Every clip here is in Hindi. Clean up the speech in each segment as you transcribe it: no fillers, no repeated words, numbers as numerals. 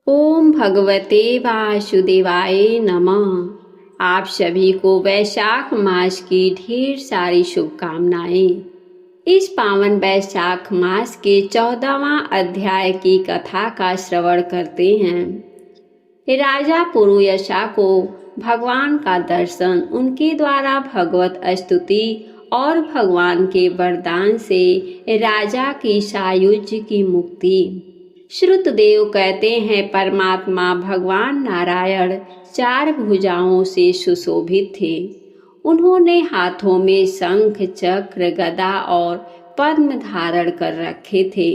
ओम भगवते वासुदेवाय नमः। आप सभी को वैशाख मास की ढेर सारी शुभकामनाएं। इस पावन वैशाख मास के 14वां अध्याय की कथा का श्रवण करते हैं। राजा पुरुयशा को भगवान का दर्शन, उनके द्वारा भगवत स्तुति और भगवान के वरदान से राजा की सायुज्य की मुक्ति। श्रुतदेव कहते हैं, परमात्मा भगवान नारायण 4 भुजाओं से सुशोभित थे। उन्होंने हाथों में शंख, चक्र, गदा और पद्म धारण कर रखे थे।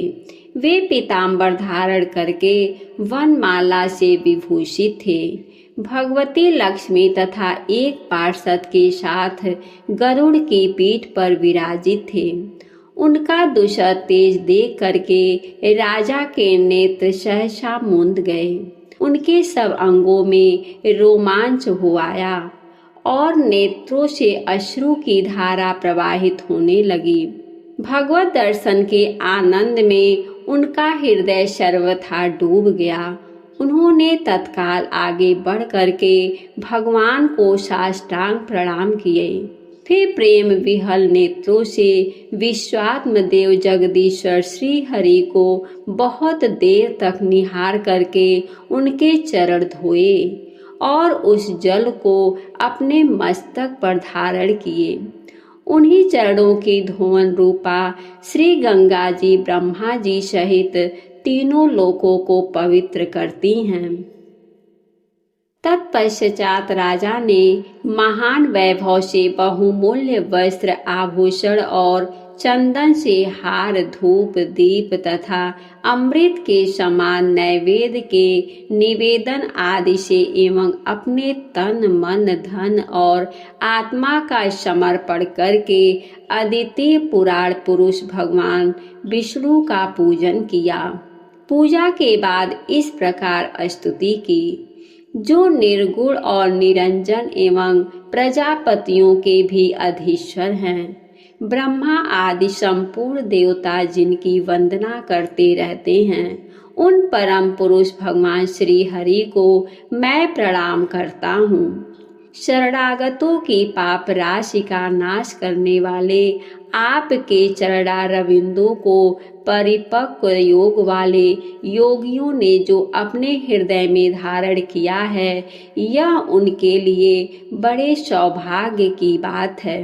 वे पीतांबर धारण करके वनमाला से विभूषित थे। भगवती लक्ष्मी तथा एक पार्षद के साथ गरुड़ की पीठ पर विराजित थे। उनका दूसरा तेज देख करके राजा के नेत्र सहसा मूंद गए। उनके सब अंगों में रोमांच हो आया और नेत्रों से अश्रु की धारा प्रवाहित होने लगी। भगवत दर्शन के आनंद में उनका हृदय सर्वथा डूब गया। उन्होंने तत्काल आगे बढ़ करके भगवान को साष्टांग प्रणाम किए। फिर प्रेम विहल नेत्रों से विश्वात्म देव जगदीश्वर श्री हरि को बहुत देर तक निहार करके उनके चरण धोए और उस जल को अपने मस्तक पर धारण किए। उन्हीं चरणों की धोवन रूपा श्री गंगा जी ब्रह्मा जी सहित तीनों लोकों को पवित्र करती हैं। तत्पश्चात राजा ने महान वैभव से बहुमूल्य वस्त्र, आभूषण और चंदन से हार, धूप, दीप तथा अमृत के समान नैवेद्य के निवेदन आदि से एवं अपने तन, मन, धन और आत्मा का समर्पण करके अद्वितीय पुराण पुरुष भगवान विष्णु का पूजन किया। पूजा के बाद इस प्रकार स्तुति की, जो निर्गुण और निरंजन एवं प्रजापतियों के भी अधीश्वर हैं। ब्रह्मा आदि संपूर्ण देवता जिनकी वंदना करते रहते हैं, उन परम पुरुष भगवान श्री हरि को मैं प्रणाम करता हूँ। शरणागतों की पाप राशि का नाश करने वाले आपके चरणारविंदों को परिपक्व योग वाले योगियों ने जो अपने हृदय में धारण किया है, यह उनके लिए बड़े सौभाग्य की बात है।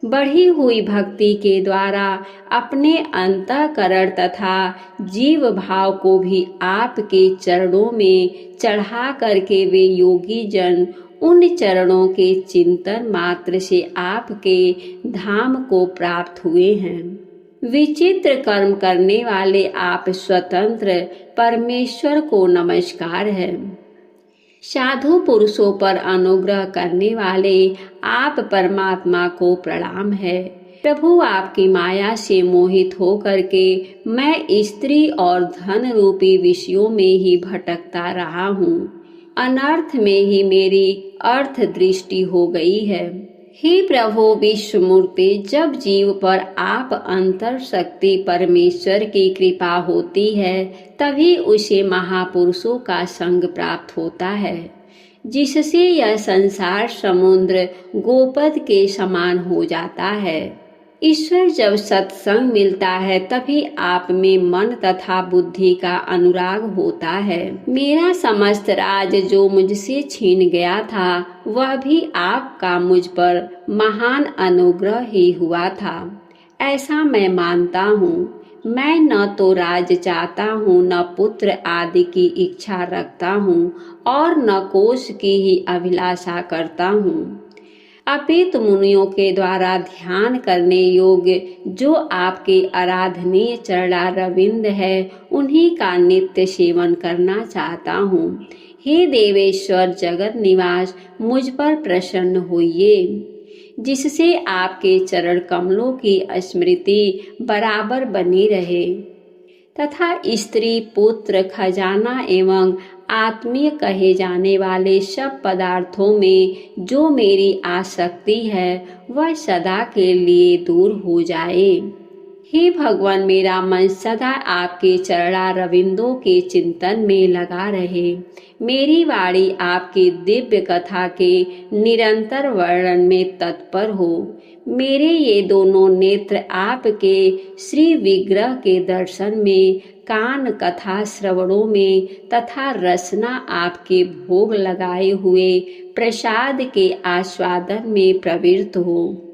बढ़ी हुई भक्ति के द्वारा अपने अंतःकरण तथा जीव भाव को भी आपके चरणों में चढ़ा करके वे योगी जन उन चरणों के चिंतन मात्र से आपके धाम को प्राप्त हुए हैं। विचित्र कर्म करने वाले आप स्वतंत्र परमेश्वर को नमस्कार है। साधु पुरुषों पर अनुग्रह करने वाले आप परमात्मा को प्रणाम है। प्रभु, आपकी माया से मोहित होकर के मैं स्त्री और धन रूपी विषयों में ही भटकता रहा हूँ। अनर्थ में ही मेरी अर्थ दृष्टि हो गई है। हे प्रभु विश्वमूर्ति, जब जीव पर आप अंतर शक्ति परमेश्वर की कृपा होती है, तभी उसे महापुरुषों का संग प्राप्त होता है, जिससे यह संसार समुद्र गोपद के समान हो जाता है। ईश्वर जब सत्संग मिलता है, तभी आप में मन तथा बुद्धि का अनुराग होता है। मेरा समस्त राज जो मुझसे छीन गया था, वह भी आपका मुझ पर महान अनुग्रह ही हुआ था, ऐसा मैं मानता हूँ। मैं न तो राज चाहता हूँ, न पुत्र आदि की इच्छा रखता हूँ और न कोष की ही अभिलाषा करता हूँ। अपितु मुनियों के द्वारा ध्यान करने योग्य जो आपके आराधनीय चरणारविंद है, उन्हीं का नित्य सेवन करना चाहता हूँ। हे देवेश्वर जगत निवास, मुझ पर प्रसन्न होइए, जिससे आपके चरण कमलों की स्मृति बराबर बनी रहे तथा स्त्री, पुत्र, खजाना एवं आत्मीय कहे जाने वाले सब पदार्थों में जो मेरी आसक्ति है, वह सदा के लिए दूर हो जाए। हे भगवान, मेरा मन सदा आपके चरणारविंदों के चिंतन में लगा रहे। मेरी वाणी आपके दिव्य कथा के निरंतर वर्णन में तत्पर हो। मेरे ये दोनों नेत्र आपके श्री विग्रह के दर्शन में, कान कथा श्रवणों में तथा रसना आपके भोग लगाए हुए प्रसाद के आस्वादन में प्रवृत्त हो।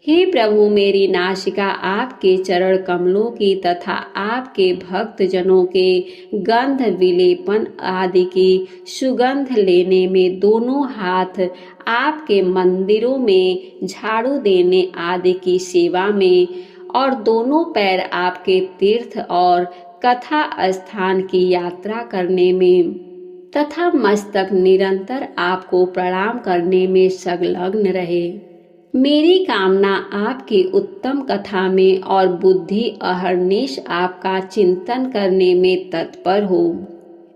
हे प्रभु, मेरी नासिका आपके चरण कमलों की तथा आपके भक्त जनों के गंध विलेपन आदि की सुगंध लेने में, दोनों हाथ आपके मंदिरों में झाड़ू देने आदि की सेवा में, और दोनों पैर आपके तीर्थ और कथा स्थान की यात्रा करने में तथा मस्तक निरंतर आपको प्रणाम करने में संलग्न रहे। मेरी कामना आपकी उत्तम कथा में और बुद्धि अहर्निश आपका चिंतन करने में तत्पर हो।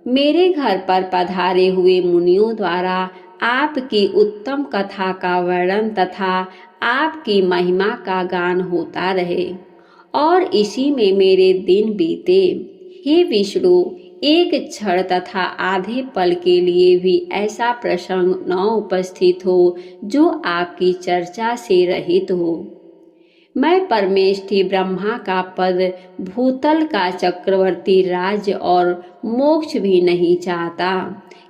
मेरे घर पर पधारे हुए मुनियों द्वारा आपकी उत्तम कथा का वर्णन तथा आपकी महिमा का गान होता रहे और इसी में मेरे दिन बीते। हे विष्णु, एक क्षण तथा आधे पल के लिए भी ऐसा प्रसंग न उपस्थित हो जो आपकी चर्चा से रहित हो। मैं परमेष्ठी ब्रह्मा का पद, भूतल का चक्रवर्ती राज्य और मोक्ष भी नहीं चाहता,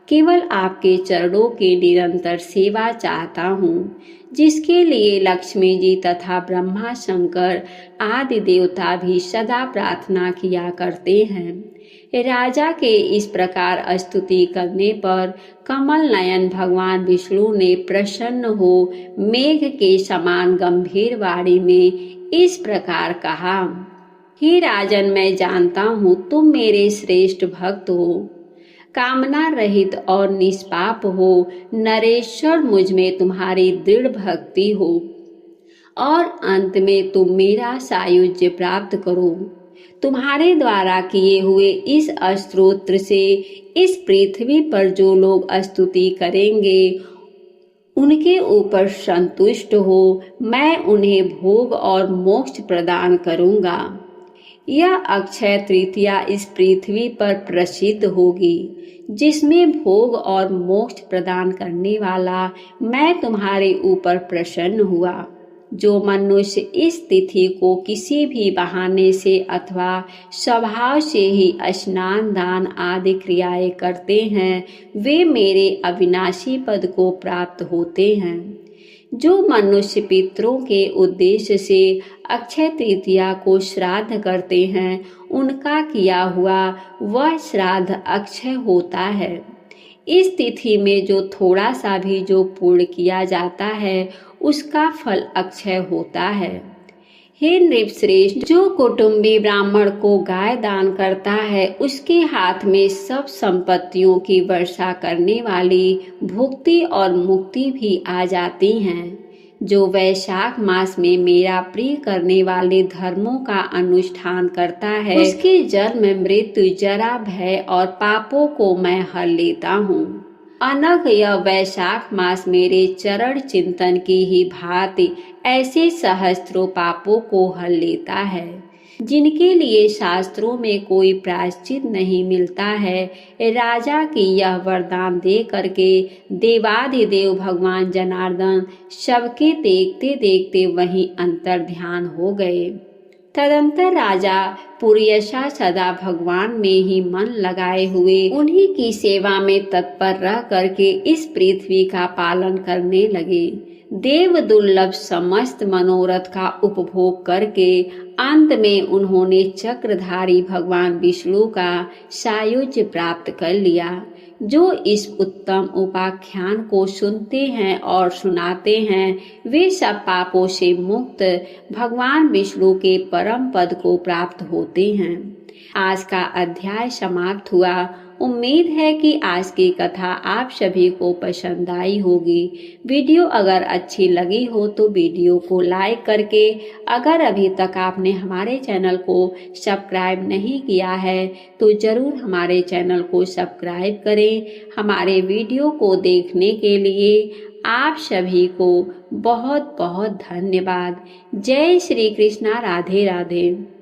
केवल आपके चरणों की निरंतर सेवा चाहता हूँ, जिसके लिए लक्ष्मी जी तथा ब्रह्मा शंकर आदि देवता भी सदा प्रार्थना किया करते हैं। राजा के इस प्रकार स्तुति करने पर कमल नयन भगवान विष्णु ने प्रसन्न हो मेघ के समान गंभीर वाणी में इस प्रकार कहा। हे राजन, मैं जानता हूँ तुम मेरे श्रेष्ठ भक्त हो, कामना रहित और निष्पाप हो। नरेश्वर, मुझ में तुम्हारी दृढ़ भक्ति हो और अंत में तुम मेरा सायुज्य प्राप्त करो। तुम्हारे द्वारा किए हुए इस स्तोत्र से इस पृथ्वी पर जो लोग स्तुति करेंगे उनके ऊपर संतुष्ट हो, मैं उन्हें भोग और मोक्ष प्रदान करूंगा। यह अक्षय तृतीया इस पृथ्वी पर प्रसिद्ध होगी, जिसमें भोग और मोक्ष प्रदान करने वाला मैं तुम्हारे ऊपर प्रसन्न हुआ। जो मनुष्य इस तिथि को किसी भी बहाने से अथवा स्वभाव से ही स्नान दान आदि क्रियाएं करते हैं, वे मेरे अविनाशी पद को प्राप्त होते हैं। जो मनुष्य पितरों के उद्देश्य से अक्षय तृतीया को श्राद्ध करते हैं, उनका किया हुआ वह श्राद्ध अक्षय होता है। इस तिथि में जो थोड़ा सा भी जो पुण्य किया जाता है, उसका फल अक्षय होता है। हे नृपश्रेष्ठ, जो कुटुंबी ब्राह्मण को गाय दान करता है, उसके हाथ में सब संपत्तियों की वर्षा करने वाली भुक्ति और मुक्ति भी आ जाती हैं। जो वैशाख मास में मेरा प्रिय करने वाले धर्मों का अनुष्ठान करता है, उसके जन्म मृत्यु जरा भय और पापों को मैं हर लेता हूँ। अनघ यह वैशाख मास मेरे चरण चिंतन की ही भांति ऐसे सहस्त्रों पापों को हर लेता है, जिनके लिए शास्त्रों में कोई प्रायश्चित नहीं मिलता है। राजा की यह वरदान दे करके देवाधिदेव भगवान जनार्दन सबके देखते देखते वहीं अंतर ध्यान हो गए। तदंतर राजा पुर्यशा सदा भगवान में ही मन लगाए हुए उन्हीं की सेवा में तत्पर रह करके इस पृथ्वी का पालन करने लगे। देव दुर्लभ समस्त मनोरथ का उपभोग करके अंत में उन्होंने चक्रधारी भगवान विष्णु का सायुज्य प्राप्त कर लिया। जो इस उत्तम उपाख्यान को सुनते हैं और सुनाते हैं, वे सब पापों से मुक्त भगवान विष्णु के परम पद को प्राप्त होते हैं। आज का अध्याय समाप्त हुआ। उम्मीद है कि आज की कथा आप सभी को पसंद आई होगी। वीडियो अगर अच्छी लगी हो तो वीडियो को लाइक करके, अगर अभी तक आपने हमारे चैनल को सब्सक्राइब नहीं किया है तो ज़रूर हमारे चैनल को सब्सक्राइब करें। हमारे वीडियो को देखने के लिए आप सभी को बहुत बहुत धन्यवाद। जय श्री कृष्णा। राधे राधे।